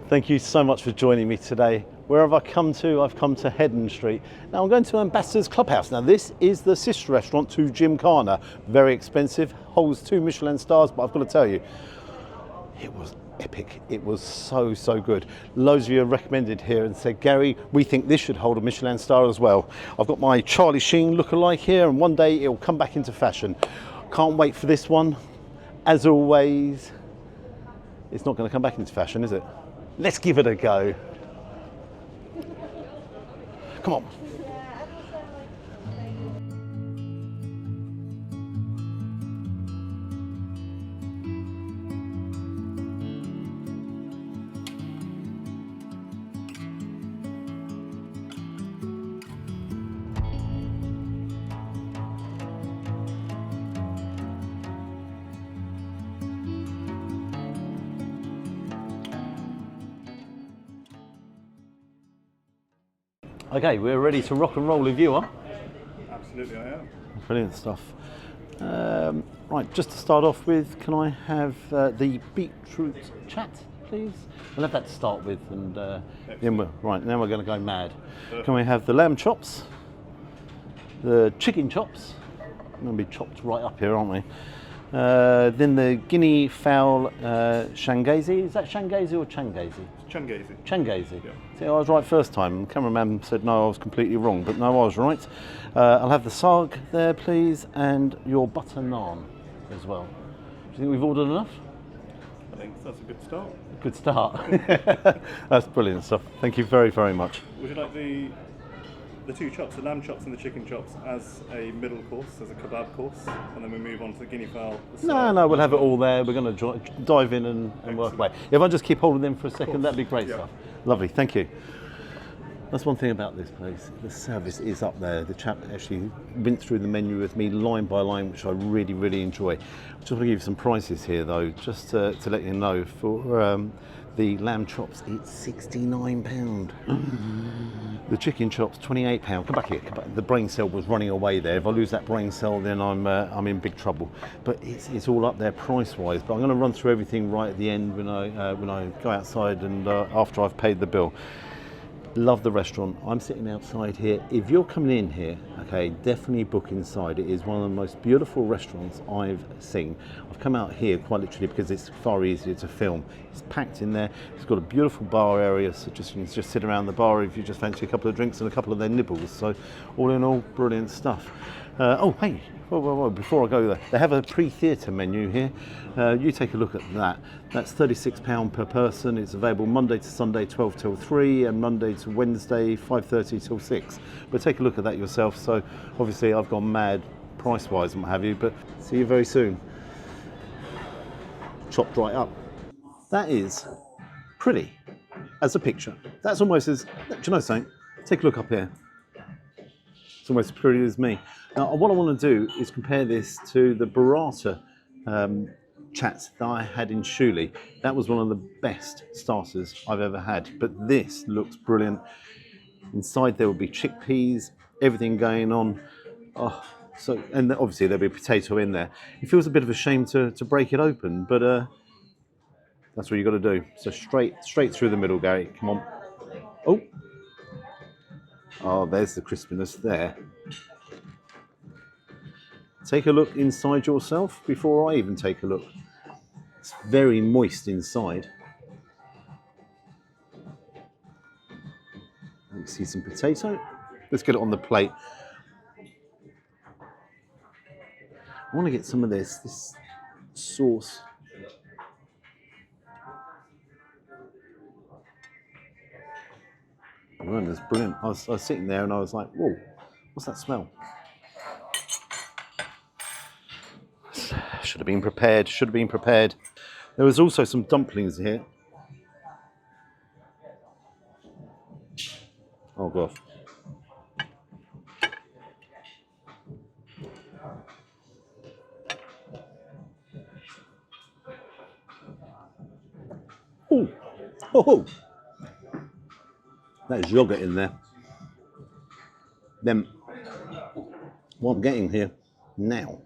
Thank you so much for joining me today. Wherever I come to, I've come to Headon Street. Now I'm going to Ambassador's Clubhouse. Now this is the sister restaurant to Gymkhana. Very expensive, holds 2 Michelin stars, but I've got to tell you, it was epic. It was so good. Loads of you have recommended here and said, Gary, we think this should hold a Michelin star as well. I've got my Charlie Sheen lookalike here, and one day it'll come back into fashion. Can't wait for this one. As always, it's not going to come back into fashion, is it? Let's give it a go. Come on. Okay, we're ready to rock and roll if you are. Absolutely, I am. Brilliant stuff. Right, just to start off with, can I have the beetroot chat, please? We'll have that to start with, and then right, now we're going to go mad. Perfect. Can we have the lamb chops, the chicken chops? We're going to be chopped right up here, aren't we? Then the guinea fowl shangazi. Is that shangazi or changazi? Changazi. Changazi. Yeah. See, I was right first time. The cameraman said no, I was completely wrong, but no, I was right. I'll have the sarg there, please, and your butter naan as well. Do you think we've ordered enough? I think that's a good start. Good start. That's brilliant stuff. Thank you very much. Would you like the 2 chops, the lamb chops and the chicken chops, as a middle course, as a kebab course, and then we move on to the guinea fowl? No, we'll have it all there. We're going to dive in and work away. If I just keep holding them for a second, that'd be great stuff. Lovely, thank you. That's one thing about this place. The service is up there. The chap actually went through the menu with me line by line, which I really enjoy. I just want to give you some prices here, though, just to let you know. For the lamb chops, it's £69. The chicken chops, £28. Come back here. Come back. The brain cell was running away there. If I lose that brain cell, then I'm in big trouble. But it's all up there price-wise. But I'm going to run through everything right at the end when I go outside and after I've paid the bill. Love the restaurant. I'm sitting outside here. If you're coming in here, okay, definitely book inside. It is one of the most beautiful restaurants I've seen. I've come out here quite literally because it's far easier to film. It's packed in there. It's got a beautiful bar area, so you can just sit around the bar if you just fancy a couple of drinks and a couple of their nibbles. So all in all, brilliant stuff. Oh, hey, whoa, before I go there, they have a pre-theatre menu here. You take a look at that. That's £36 per person. It's available Monday to Sunday, 12 till 3, and Monday to Wednesday, 5:30 till 6. But take a look at that yourself. So obviously I've gone mad price-wise and what have you, but see you very soon. Chopped right up. That is pretty as a picture. That's almost as, do you know something? Take a look up here. It's almost as pretty as me. Now, what I want to do is compare this to the burrata chats that I had in Shuli. That was one of the best starters I've ever had, but this looks brilliant. Inside there will be chickpeas, everything going on. Oh, so, and obviously there'll be potato in there. It feels a bit of a shame to break it open, but that's what you've got to do. So straight through the middle, Gary. Come on. Oh, there's the crispiness there. Take a look inside yourself before I even take a look. It's very moist inside. You see some potato. Let's get it on the plate. I want to get some of this sauce. Oh, that's brilliant. I was sitting there and I was like, whoa, what's that smell? Should have been prepared. There was also some dumplings here. Oh God. Oh. There's yogurt in there. Then what I'm getting here now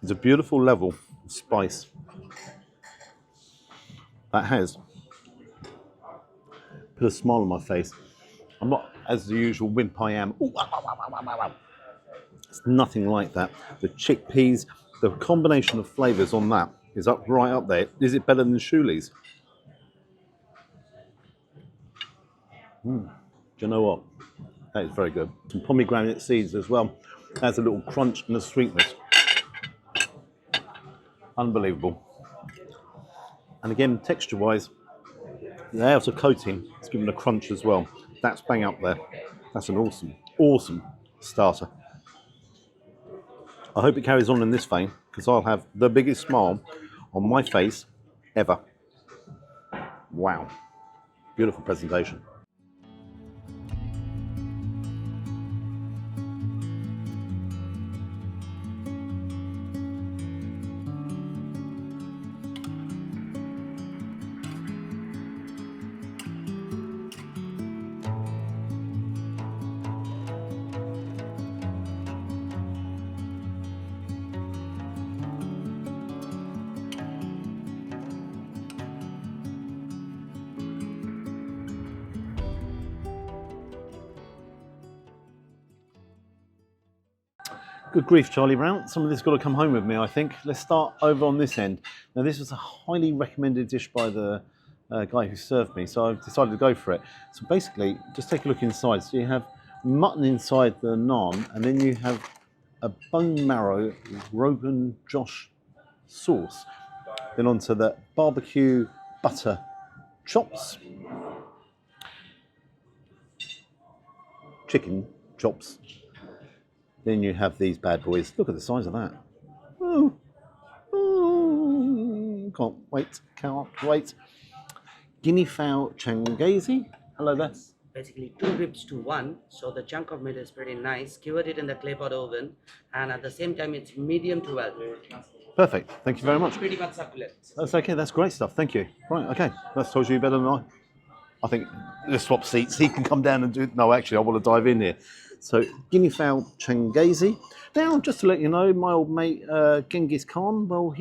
is a beautiful level of spice that has put a smile on my face. I'm not, as the usual wimp I am. Ooh, wow, wow, wow, wow, wow, wow. It's nothing like that. The chickpeas, the combination of flavours on that is right up there. Is it better than Shuli's? Do you know what? That is very good. Some pomegranate seeds as well. Adds a little crunch and a sweetness. Unbelievable. And again, texture-wise, the outer coating is given a crunch as well. That's bang up there. That's an awesome, awesome starter. I hope it carries on in this vein because I'll have the biggest smile on my face ever. Wow. Beautiful presentation. Good grief, Charlie Brown. Some of this got to come home with me, I think. Let's start over on this end. Now, this was a highly recommended dish by the guy who served me, so I've decided to go for it. So basically, just take a look inside. So you have mutton inside the naan, and then you have a bone marrow Rogan Josh sauce. Then onto the barbecue butter chops, chicken chops. Then you have these bad boys. Look at the size of that. Oh, oh, can't wait, can't wait. Guinea fowl changazi. Hello there. Basically 2 ribs to 1, so the chunk of meat is pretty nice. Skewered it in the clay pot oven, and at the same time it's medium to well. Perfect. Thank you very much. Pretty much succulent. That's okay. That's great stuff. Thank you. Right. Okay. That's told you better than I think let's swap seats. He can come down and do. No, actually, I want to dive in here. So, guinea fowl changazi. Now, just to let you know, my old mate Genghis Khan. Well,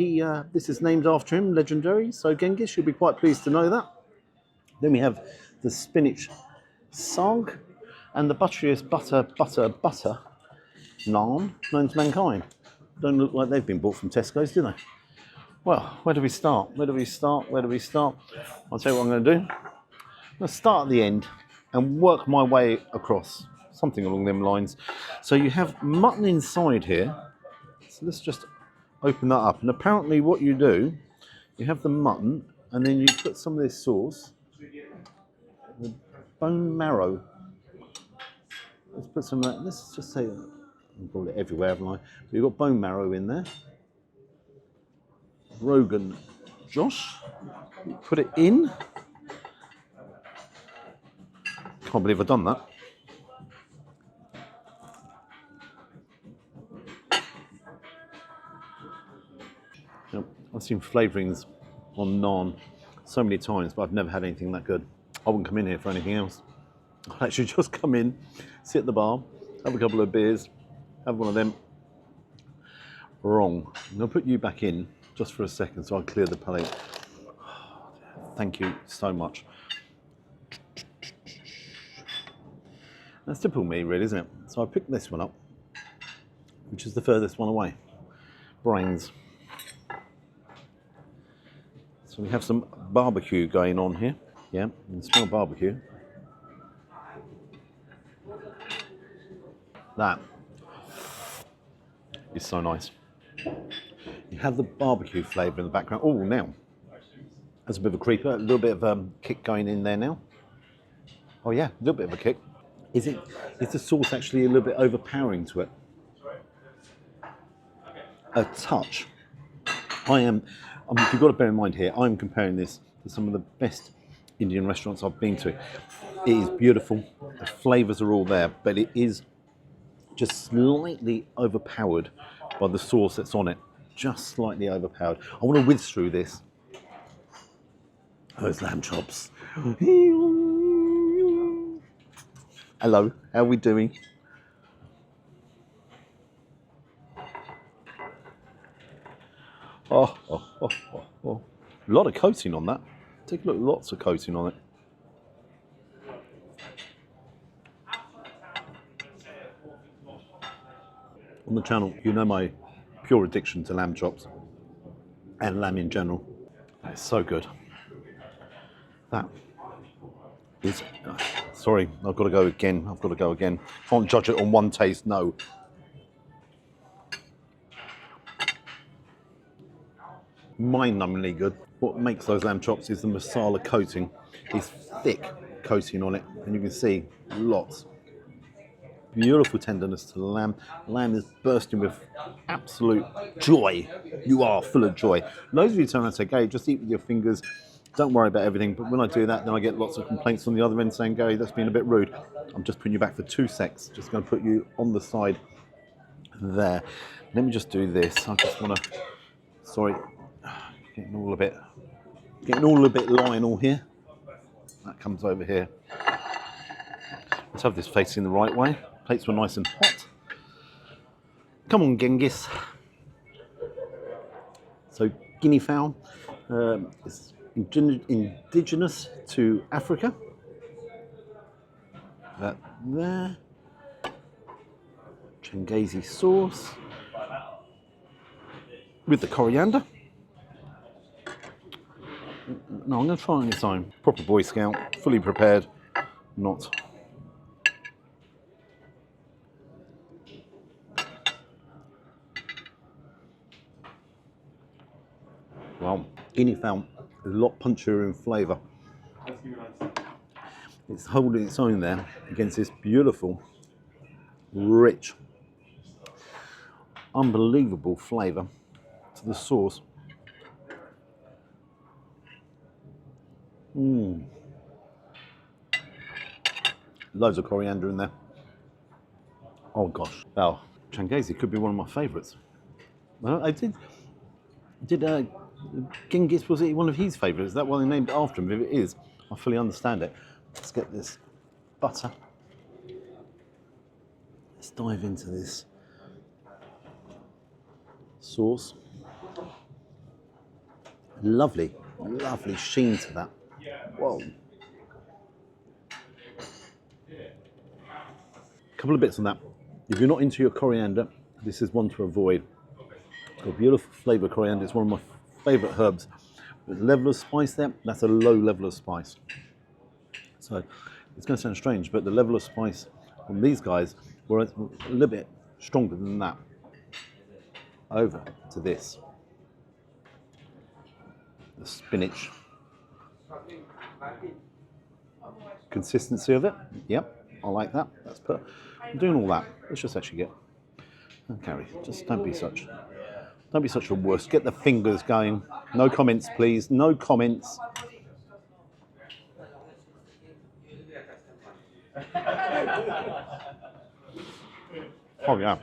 this is named after him, legendary. So, Genghis, you'll be quite pleased to know that. Then we have the spinach sag and the butteriest butter naan known to mankind. Don't look like they've been bought from Tesco's, do they? Well, where do we start? Where do we start? Where do we start? I'll tell you what I'm going to do. I'm going to start at the end and work my way across, something along them lines. So you have mutton inside here. So let's just open that up. And apparently what you do, you have the mutton and then you put some of this sauce, the bone marrow. Let's put some of that, let's just say, I've got it everywhere, haven't I? So you've got bone marrow in there. Rogan Josh. You put it in. Can't believe I've done that. Now, I've seen flavourings on naan so many times, but I've never had anything that good. I wouldn't come in here for anything else. I'd actually just come in, sit at the bar, have a couple of beers, have one of them. Wrong. I'm going to put you back in just for a second so I clear the palate. Thank you so much. That's typical me, really, isn't it? So I picked this one up, which is the furthest one away. Brains. So we have some barbecue going on here. Yeah, you can smell barbecue. That is so nice. You have the barbecue flavour in the background. Oh, now, that's a bit of a creeper. A little bit of kick going in there now. Oh yeah, a little bit of a kick. Is the sauce actually a little bit overpowering to it? A touch. You've got to bear in mind here, I'm comparing this to some of the best Indian restaurants I've been to. It is beautiful, the flavours are all there, but it is just slightly overpowered by the sauce that's on it. Just slightly overpowered. I want to whiz through this. Those lamb chops. Hello, how are we doing? Oh. A lot of coating on that. Take a look, lots of coating on it. on the channel, you know my pure addiction to lamb chops and lamb in general. It's so good. That is, sorry, I've got to go again. Can't judge it on one taste, no. Mind-numbingly good. What makes those lamb chops is the masala coating. It's thick coating on it, and you can see lots. Beautiful tenderness to the lamb. Lamb is bursting with absolute joy. You are full of joy. Those of you turn around and say, Gary, just eat with your fingers. Don't worry about everything. But when I do that, then I get lots of complaints on the other end saying, Gary, that's been a bit rude. I'm just putting you back for 2 secs. Just going to put you on the side there. Let me just do this. I just want to, sorry, getting all a bit Lionel here. That comes over here. Let's have this facing the right way. Plates were nice and hot. Come on, Genghis. So, guinea fowl is indigenous to Africa. That there. Changazi sauce with the coriander. No, I'm going to try on its own. Proper Boy Scout, fully prepared, not. Well, guinea fowl is a lot punchier in flavour. It's holding its own there against this beautiful, rich, unbelievable flavour to the sauce. Loads of coriander in there. Oh gosh. Now, Changazi could be one of my favourites. Well, I did Genghis, was it one of his favourites? Is that why they named it after him? If it is, I fully understand it. Let's get this butter. Let's dive into this sauce. Lovely, lovely sheen to that. Whoa. Couple of bits on that. If you're not into your coriander, this is one to avoid. Got a beautiful flavour of coriander. It's one of my favourite herbs. But the level of spice there, that's a low level of spice. So it's going to sound strange, but the level of spice on these guys were a little bit stronger than that. Over to this. The spinach. Consistency of it, yep, I like that. That's put. I'm doing all that. Let's just actually get. Oh, Gary, just don't be such a wuss. Get the fingers going. No comments, please. No comments. Oh yeah.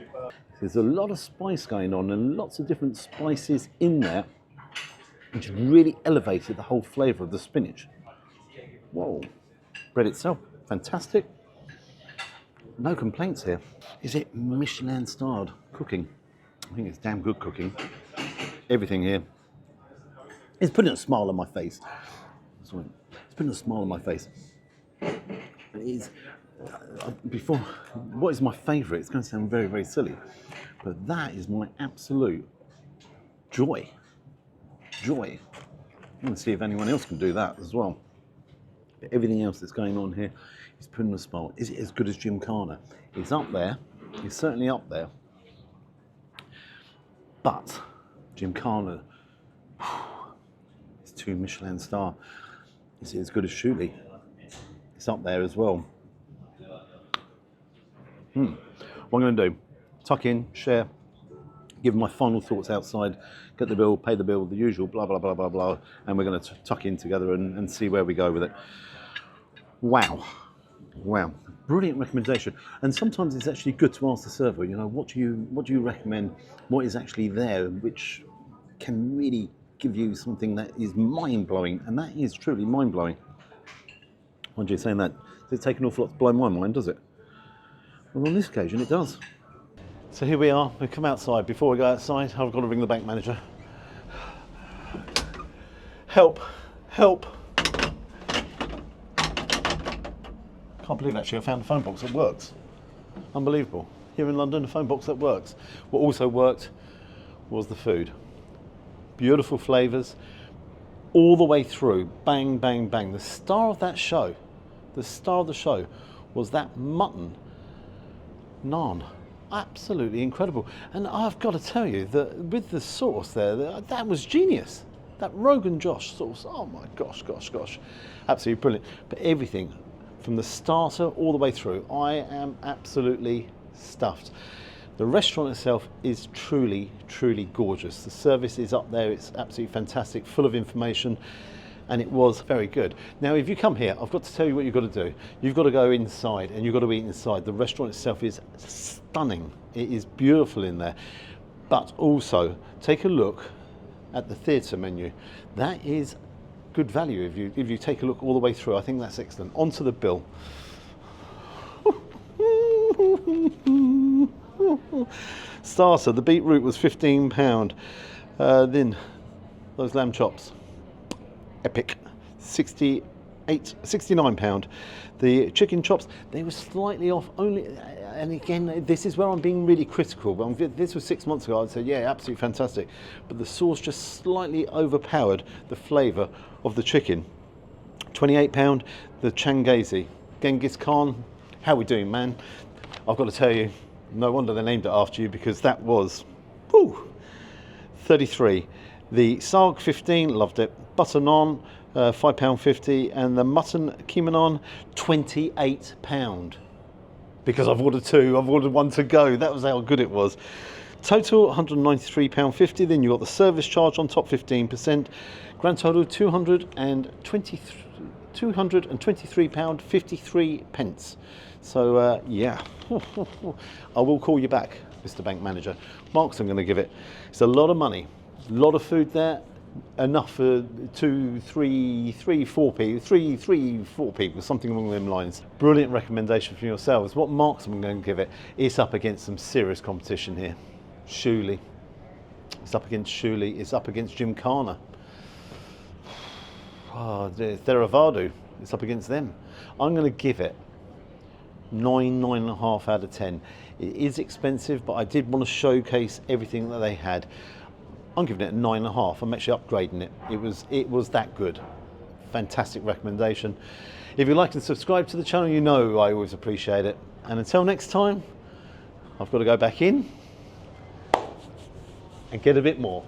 There's a lot of spice going on and lots of different spices in there, which really elevated the whole flavour of the spinach. Whoa. Bread itself, fantastic. No complaints here. Is it Michelin starred cooking? I think it's damn good cooking. Everything here. It's putting a smile on my face. Sorry. It's putting a smile on my face. It is, before, what is my favourite? It's going to sound very, very silly, but that is my absolute joy. Joy. I'm going to see if anyone else can do that as well. But everything else that's going on here is putting a smile. Is it as good as Gymkhana? It's up there. It's certainly up there. But Gymkhana, it's 2 Michelin star. Is it as good as Shuli? It's up there as well. What I'm going to do, tuck in, share, give my final thoughts outside, get the bill, pay the bill, the usual, blah, blah, blah, blah, blah, and we're going to tuck in together and see where we go with it. Wow. Wow. Brilliant recommendation. And sometimes it's actually good to ask the server, you know, what do you recommend? What is actually there, which can really give you something that is mind-blowing, and that is truly mind-blowing. Mind you, saying that, does it take an awful lot to blow my mind, does it? Well, on this occasion, it does. So here we are. We've come outside. Before we go outside, I've got to ring the bank manager. Help! Help! Can't believe actually I found a phone box that works. Unbelievable. here in London, a phone box that works. What also worked was the food. Beautiful flavours all the way through. Bang, bang, bang. The star of that show, the star of the show was that mutton naan. Absolutely incredible. And I've got to tell you that with the sauce there, that was genius. That Rogan Josh sauce, oh my gosh, absolutely brilliant. But everything from the starter all the way through, I am absolutely stuffed. The restaurant itself is truly, truly gorgeous. The service is up there, it's absolutely fantastic, full of information, and it was very good. Now, if you come here, I've got to tell you what you've got to do. You've got to go inside and you've got to eat inside. The restaurant itself is stunning. It is beautiful in there. But also, take a look at the theatre menu. That is good value if you take a look all the way through. I think that's excellent. Onto the bill. Starter, the beetroot was £15. Then those lamb chops, epic, £69. The chicken chops, they were slightly off only, and again, this is where I'm being really critical. This was 6 months ago, I'd say, yeah, absolutely fantastic. But the sauce just slightly overpowered the flavour of the chicken. £28, the Changazi. Genghis Khan, how we doing, man? I've got to tell you, no wonder they named it after you, because that was, whew, 33. The Sarg 15, loved it. Butter naan, £5.50, and the mutton keema naan, £28. Because I've ordered two, I've ordered one to go. That was how good it was. Total £193.50. Then you got the service charge on top, 15%. Grand total £223.53. So yeah, I will call you back, Mr. Bank Manager. Marks I'm going to give it. It's a lot of money, a lot of food there. Enough for 4 people, something along them lines. Brilliant recommendation from yourselves. What marks am I going to give it? It's up against some serious competition here. Shuli. It's up against Shuli. It's up against Gymkhana. Theravadu. It's up against them. I'm going to give it 9.5 out of 10. It is expensive, but I did want to showcase everything that they had. I'm giving it a 9.5. I'm actually upgrading it. It was that good. Fantastic recommendation. If you like and subscribe to the channel, you know I always appreciate it. And until next time, I've got to go back in and get a bit more.